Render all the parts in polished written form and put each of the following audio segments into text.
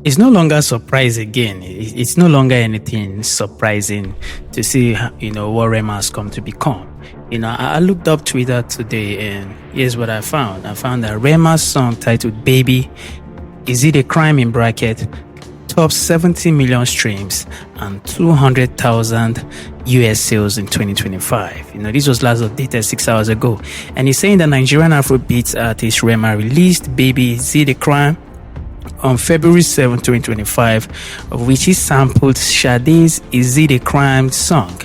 It's no longer surprise again. It's no longer anything surprising to see, what Rema has come to become. I looked up Twitter today and here's what I found. I found that Rema's song titled Baby, Is It a Crime in bracket, top 70 million streams and 200,000 US sales in 2025. This was last updated 6 hours ago. And he's saying that Nigerian Afrobeats artist Rema released Baby, Is It a Crime on February 7, 2025, of which he sampled Sade's Is It a Crime song.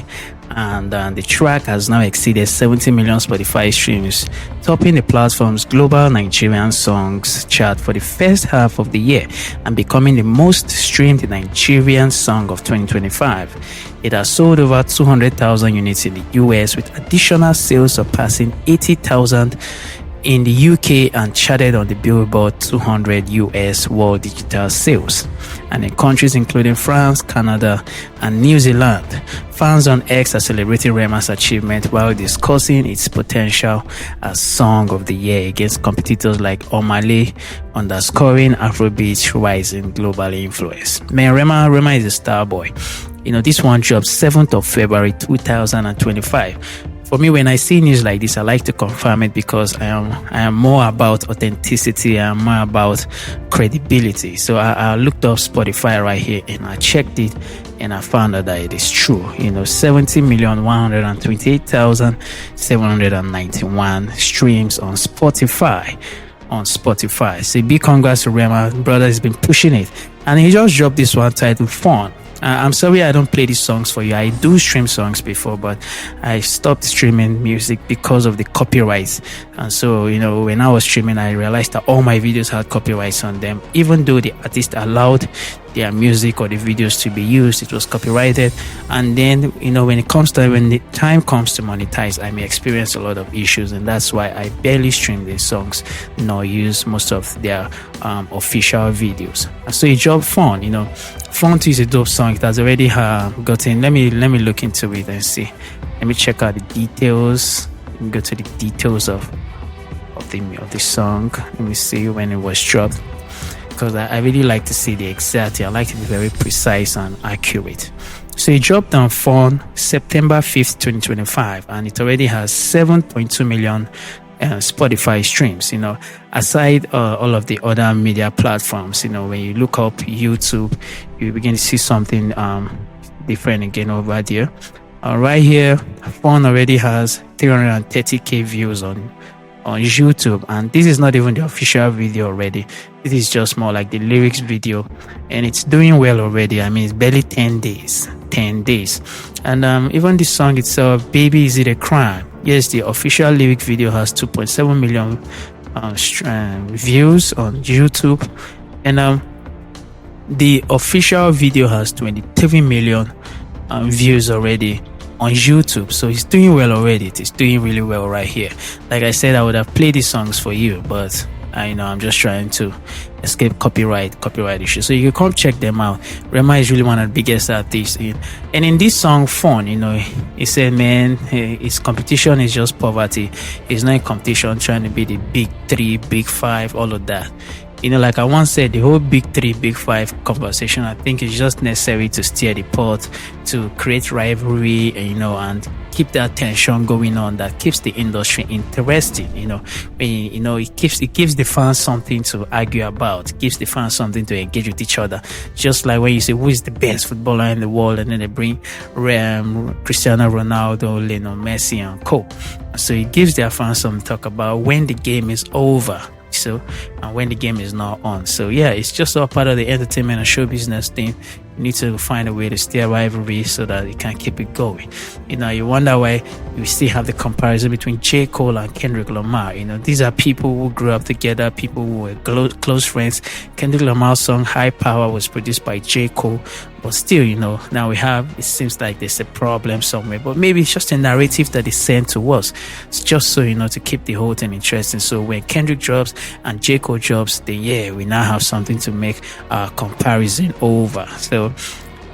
And the track has now exceeded 70 million Spotify streams, topping the platform's global Nigerian songs chart for the first half of the year and becoming the most streamed Nigerian song of 2025. It has sold over 200,000 units in the US, with additional sales surpassing 80,000 in the UK and charted on the Billboard 200 US World Digital Sales. And in countries including France, Canada, and New Zealand, fans on X are celebrating Rema's achievement while discussing its potential as Song of the Year against competitors like Omale, underscoring Afrobeat's rising global influence. Man, Rema is a star boy. This one dropped 7th of February 2025. For me, when I see news like this, I like to confirm it because I am more about authenticity. I am more about credibility. So I looked up Spotify right here and I checked it and I found out that it is true. 70,128,791 streams on Spotify. So big congrats to Rema. Brother has been pushing it. And he just dropped this one titled Fun. I'm sorry I don't play these songs for you. I do stream songs before, but I stopped streaming music because of the copyrights. And so, when I was streaming, I realized that all my videos had copyrights on them. Even though the artist allowed their music or the videos to be used, it was copyrighted. And then, when the time comes to monetize, I may experience a lot of issues. And that's why I barely stream these songs nor use most of their official videos. And so it dropped Fun. Fun is a dope song. It has already gotten. Let me look into it and see. Let me check out the details. Go to the details of the song. Let me see when it was dropped, because I really like to see the exact. I like to be very precise and accurate. So it dropped on Fun September 5th, 2025, and it already has 7.2 million Spotify streams. Aside all of the other media platforms, when you look up YouTube, you begin to see something different again over there. Right here, Fun already has 330k views on YouTube, and this is not even the official video already. This is just more like the lyrics video, and it's doing well already. I mean, it's barely 10 days, and even the song itself, Baby, Is It a Crime? Yes, the official lyric video has 2.7 million views on YouTube, and the official video has 23 million views already on YouTube. So it's doing well already. It's doing really well right here. Like I said, I would have played these songs for you, but I'm just trying to escape copyright issues. So you can come check them out. Rema is really one of the biggest artists and in this song Fun, he said, man, his competition is just poverty. It's not a competition trying to be the big three, big five, all of that. Like I once said, the whole big three, big five conversation, I think is just necessary to stir the pot, to create rivalry, and keep that tension going on that keeps the industry interesting. It gives the fans something to argue about, gives the fans something to engage with each other. Just like when you say who is the best footballer in the world, and then they bring Cristiano Ronaldo, Lionel Messi, and co. So it gives their fans something to talk about when the game is over. So, and when the game is not on. So yeah, it's just all part of the entertainment and show business thing. You need to find a way to steer rivalry so that you can keep it going. You wonder why we still have the comparison between J. Cole and Kendrick Lamar. These are people who grew up together, people who were close friends. Kendrick Lamar's song High Power was produced by J. Cole, but still, now it seems like there's a problem somewhere, but maybe it's just a narrative that is sent to us. It's just so, to keep the whole thing interesting. So when Kendrick drops and J. Cole drops, then yeah, we now have something to make our comparison over. So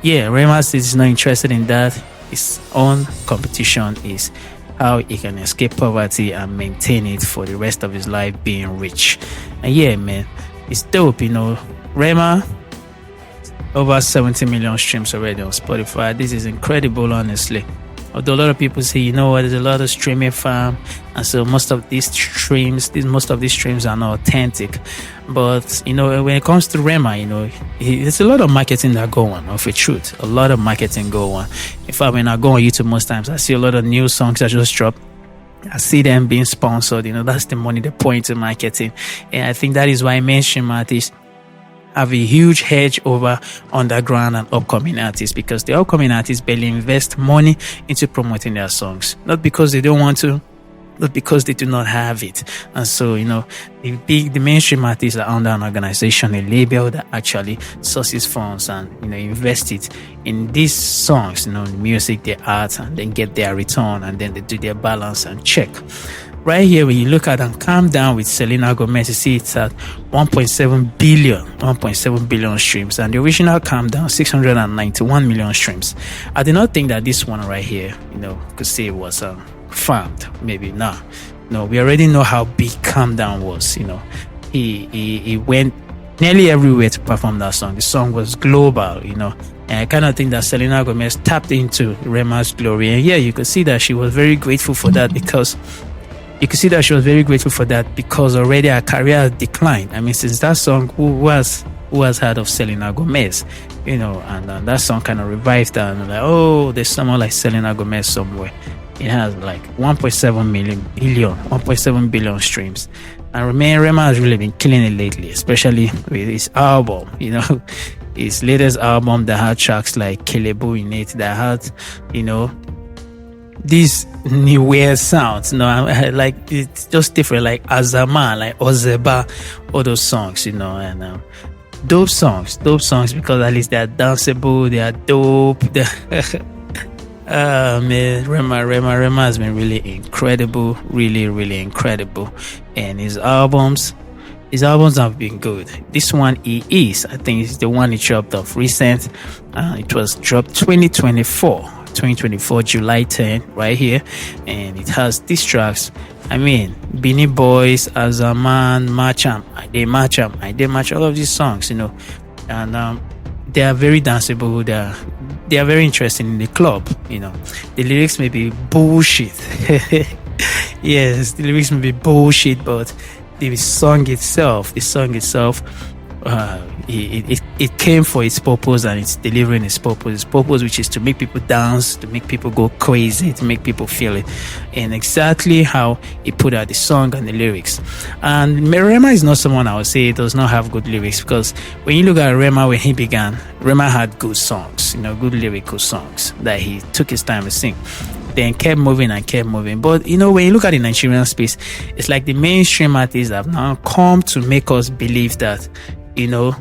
yeah, Rema is not interested in that. His own competition is how he can escape poverty and maintain it for the rest of his life being rich. And yeah, man, it's dope. Rema, over 70 million streams already on Spotify. This is incredible, honestly. Although a lot of people say, you know what, there's a lot of streaming farm, and so most of these streams are not authentic. But you know, when it comes to Rema, you know, there's a lot of marketing that go on. Of a truth, a lot of marketing go on. In fact, when I go on YouTube, most times I see a lot of new songs that just drop. I see them being sponsored. You know, that's the money they pour into marketing, and I think that is why mainstream artists have a huge hedge over underground and upcoming artists, because the upcoming artists barely invest money into promoting their songs, not because they don't want to, but because they do not have it. And so, you know, the mainstream artists are under an organization, a label that actually sources funds and, you know, invest it in these songs, you know, music, their art, and then get their return, and then they do their balance and check. Right here, when you look at and Calm Down with Selena Gomez, you see it's at 1.7 billion streams, and the original Calm Down 691 million streams. I did not think that this one right here, you know, could say it was farmed. Maybe no, we already know how big Calm Down was. You know, he went nearly everywhere to perform that song. The song was global, you know. And I kind of think that Selena Gomez tapped into Rema's glory, and yeah, you could see that she was very grateful for that, because already her career has declined. I mean, since that song, who has heard of Selena Gomez? You know, and that song kind of revived her, and like, oh, there's someone like Selena Gomez somewhere. It has like 1.7 billion streams. And Rema has really been killing it lately, especially with his album, you know, his latest album that had tracks like Kelebu in it, that had, you know, these new weird sounds, you know, like it's just different, like Azama, like Ozeba, all those songs, you know, and dope songs, because at least they're danceable, they are dope. Man, Rema has been really incredible, really incredible, and his albums have been good. This one, I think it's the one he dropped off recent. It was dropped 2024 July 10 right here, and it has these tracks. I mean, Beanie Boys, Azaman, Macham, I Dey Macham, all of these songs, you know, and they are very danceable. They are very interesting in the club, you know. The lyrics may be bullshit. Yes, the lyrics may be bullshit, but the song itself, it came for its purpose, and it's delivering its purpose, which is to make people dance, to make people go crazy, to make people feel it, and exactly how he put out the song and the lyrics. And Rema is not someone I would say does not have good lyrics, because when you look at Rema when he began, Rema had good songs, you know, good lyrical songs that he took his time to sing, then kept moving. But you know, when you look at the Nigerian space, it's like the mainstream artists have now come to make us believe that, you know,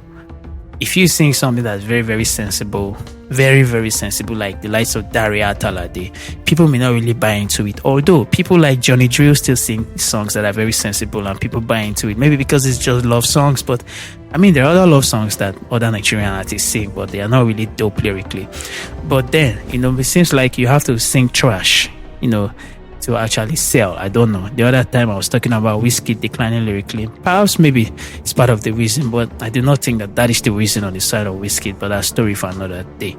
if you sing something that's very, very sensible, like the likes of Daria Talade, people may not really buy into it. Although people like Johnny Drill still sing songs that are very sensible and people buy into it. Maybe because it's just love songs, but I mean, there are other love songs that other Nigerian artists sing, but they are not really dope lyrically. But then, you know, it seems like you have to sing trash, you know, to actually sell. I don't know. The other time I was talking about Wizkid declining lyrically. Perhaps maybe it's part of the reason, but I do not think that is the reason on the side of Wizkid, but that's a story for another day.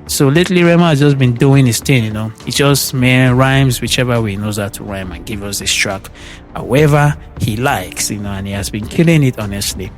So lately, Rema has just been doing his thing, you know. He just rhymes whichever way he knows how to rhyme and give us this track however he likes, you know, and he has been killing it, honestly.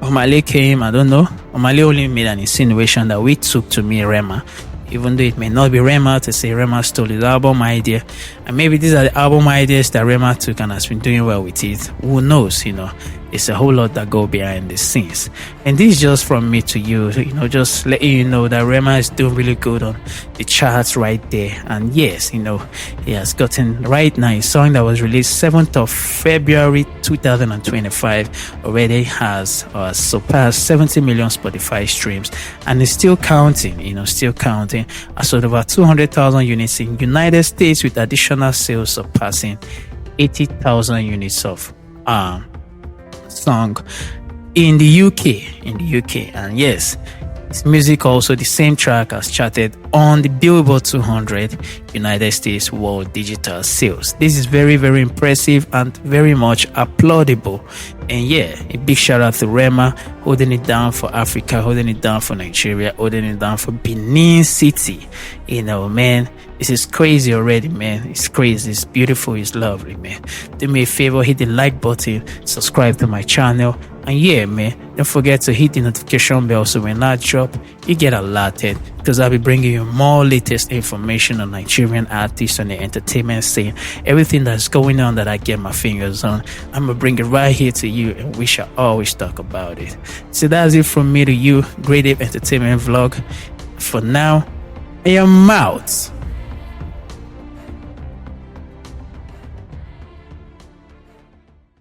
Omale came, I don't know. Omale only made an insinuation that we took to me Rema, even though it may not be Rema, to say Rema stole his album idea. And maybe these are the album ideas that Rema took and has been doing well with it. Who knows, you know. It's a whole lot that go behind the scenes. And this is just from me to you, you know, just letting you know that Rema is doing really good on the charts right there. And yes, you know, he has gotten right now a song that was released 7th of February 2025 already has surpassed 70 million Spotify streams, and it's still counting, you know, as sold over 200,000 units in United States, with additional sales surpassing 80,000 units of song in the UK. And yes, His music also, the same track, has charted on the Billboard 200 United States World Digital Sales. This is very, very impressive and very much applaudable. And yeah, a big shout out to Rema, holding it down for Africa, holding it down for Nigeria, holding it down for Benin City. You know, man, this is crazy already, man. It's crazy, it's beautiful, it's lovely, man. Do me a favor, hit the like button, subscribe to my channel, and yeah, man, don't forget to hit the notification bell so when I drop, you get alerted, because I'll be bringing you more latest information on Nigerian artists and the entertainment scene. Everything that's going on that I get my fingers on, I'm gonna bring it right here to you, and we shall always talk about it. So that's it from me to you, Great Ape Entertainment Vlog. For now, I am out.